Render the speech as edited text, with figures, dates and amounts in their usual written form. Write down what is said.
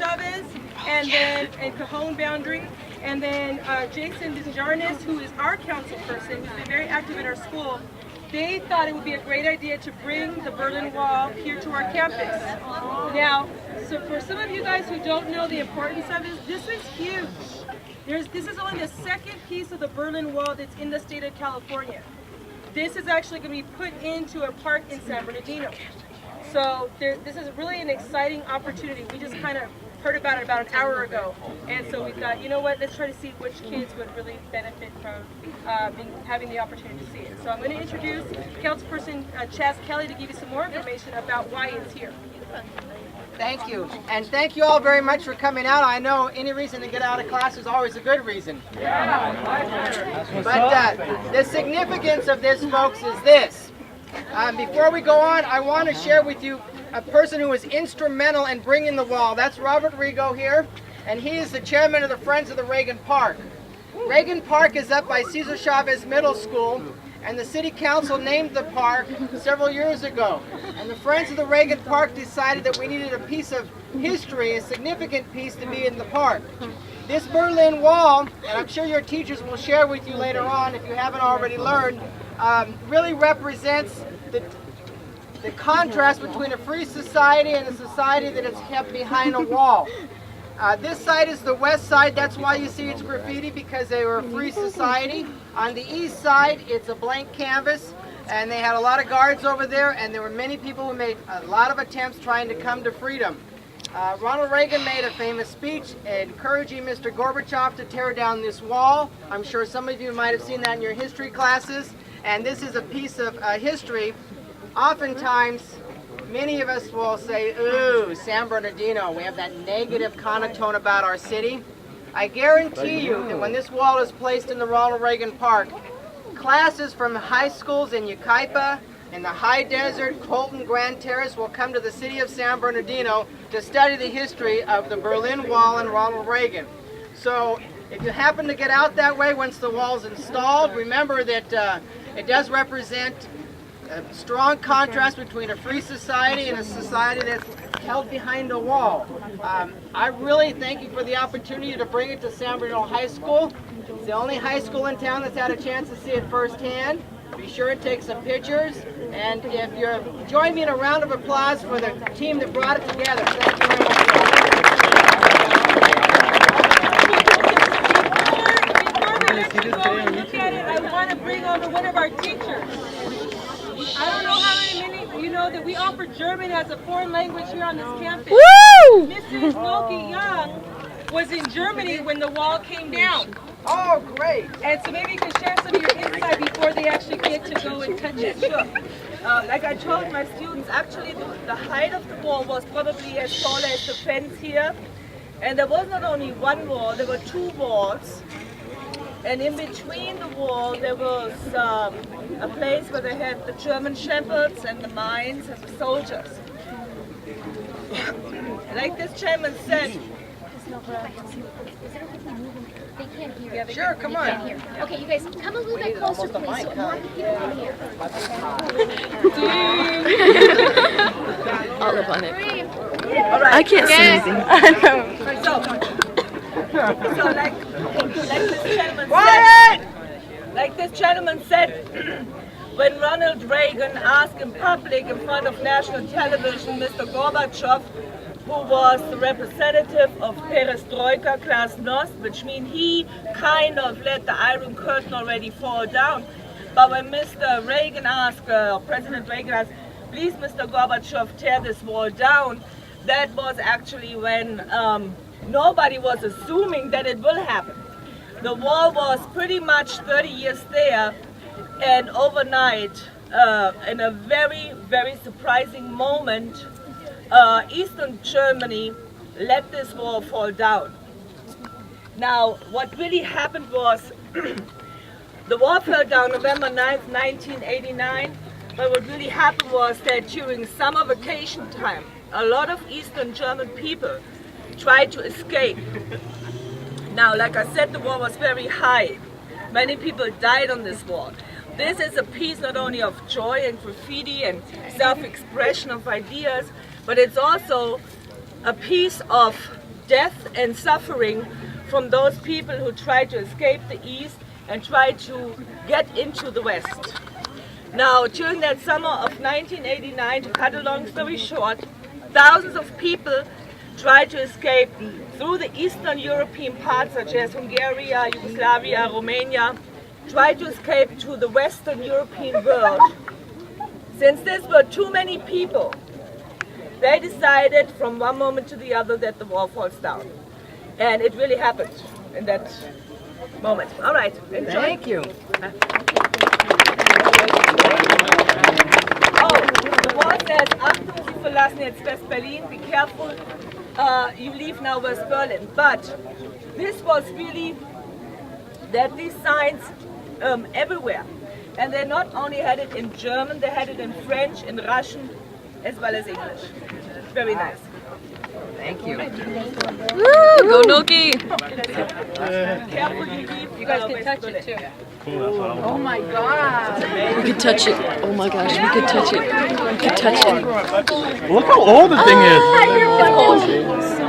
Chavez, and then and Cajon boundary, and then Jason Desjarnes, who is our council person, who's been very active in our school. They thought it would be a great idea to bring the Berlin Wall here to our campus. Now, so for some of you guys who don't know the importance of this is huge. This is only the second piece of the Berlin Wall that's in the state of California. This is actually going to be put into a park in San Bernardino. So this is really an exciting opportunity. We just kind of heard about it about an hour ago. And so we thought, you know what, let's try to see which kids would really benefit from having the opportunity to see it. So I'm going to introduce Councilperson Chaz Kelly to give you some more information about why it's here. Thank you. And thank you all very much for coming out. I know any reason to get out of class is always a good reason. But the significance of this, folks, is this. Before we go on, I want to share with you a person who was instrumental in bringing the wall. That's Robert Rigo here, and he is the chairman of the Friends of the Reagan Park. Reagan Park is up by Cesar Chavez Middle School, and the city council named the park several years ago. And the Friends of the Reagan Park decided that we needed a piece of history, a significant piece, to be in the park. This Berlin Wall, and I'm sure your teachers will share with you later on if you haven't already learned, really represents the contrast between a free society and a society that is kept behind a wall. This side is the west side. That's why you see it's graffiti, because they were a free society. On the east side, it's a blank canvas, and they had a lot of guards over there, and there were many people who made a lot of attempts trying to come to freedom. Ronald Reagan made a famous speech encouraging Mr. Gorbachev to tear down this wall. I'm sure some of you might have seen that in your history classes, and this is a piece of history. Oftentimes, many of us will say, ooh, San Bernardino, we have that negative connotation about our city. I guarantee you that when this wall is placed in the Ronald Reagan Park, classes from high schools in Yucaipa, in the high desert, Colton, Grand Terrace will come to the city of San Bernardino to study the history of the Berlin Wall and Ronald Reagan. So if you happen to get out that way once the wall's installed, remember that it does represent a strong contrast between a free society and a society that's held behind a wall. I really thank you for the opportunity to bring it to San Bernardino High School. It's the only high school in town that's had a chance to see it firsthand. Be sure to take some pictures, and if you're, join me in a round of applause for the team that brought it together. Thank you very much. Before we let you go and look at it, I want to bring over one of our teachers. I don't know how many of you know that we offer German as a foreign language here on this campus. Woo! Mrs. Loki Young was in Germany when the wall came down. Oh, great. And so maybe you can share some of your insight before they actually get to go and touch it. Sure. Like I told my students, actually the height of the wall was probably as tall as the fence here. And there was not only one wall, there were two walls. And in between the wall there was a place where they had the German shepherds and the mines and the soldiers. Like this chairman said, They can't hear. Sure, come on. Okay, you guys, come a little bit closer, please, so more people can hear. I'll live on it. all right. I can't see anything. So like this gentleman said, when Ronald Reagan asked in public in front of national television, Mr. Gorbachev, who was the representative of Perestroika Glasnost, which means he kind of let the Iron Curtain already fall down. But when Mr. Reagan asked, President Reagan asked, please Mr. Gorbachev, tear this wall down, that was actually when nobody was assuming that it will happen. The wall was pretty much 30 years there, and overnight, in a very, very surprising moment, Eastern Germany let this wall fall down. Now, what really happened was, the wall fell down November 9th, 1989, but what really happened was that during summer vacation time, a lot of Eastern German people tried to escape. Now, like I said, the wall was very high. Many people died on this wall. This is a piece not only of joy and graffiti and self-expression of ideas, but it's also a piece of death and suffering from those people who tried to escape the East and tried to get into the West. Now, during that summer of 1989, to cut a long story short, thousands of people tried to escape through the Eastern European parts such as Hungary, Yugoslavia, Romania, tried to escape to the Western European world. Since there were too many people, they decided from one moment to the other that the wall falls down. And it really happened in that moment. All right, enjoy. Thank you. Oh, the wall says, Achtung, Sie verlassen jetzt West-Berlin, be careful, you leave now West Berlin. But this was really, that these signs everywhere. And they not only had it in German, they had it in French, in Russian, as well as English. Very nice. Thank you. Woo! Go Noki! Careful you leave. You guys can touch it too. Oh my God. We could touch it. Oh my gosh, we could touch it. We could touch it. Look how old the thing is.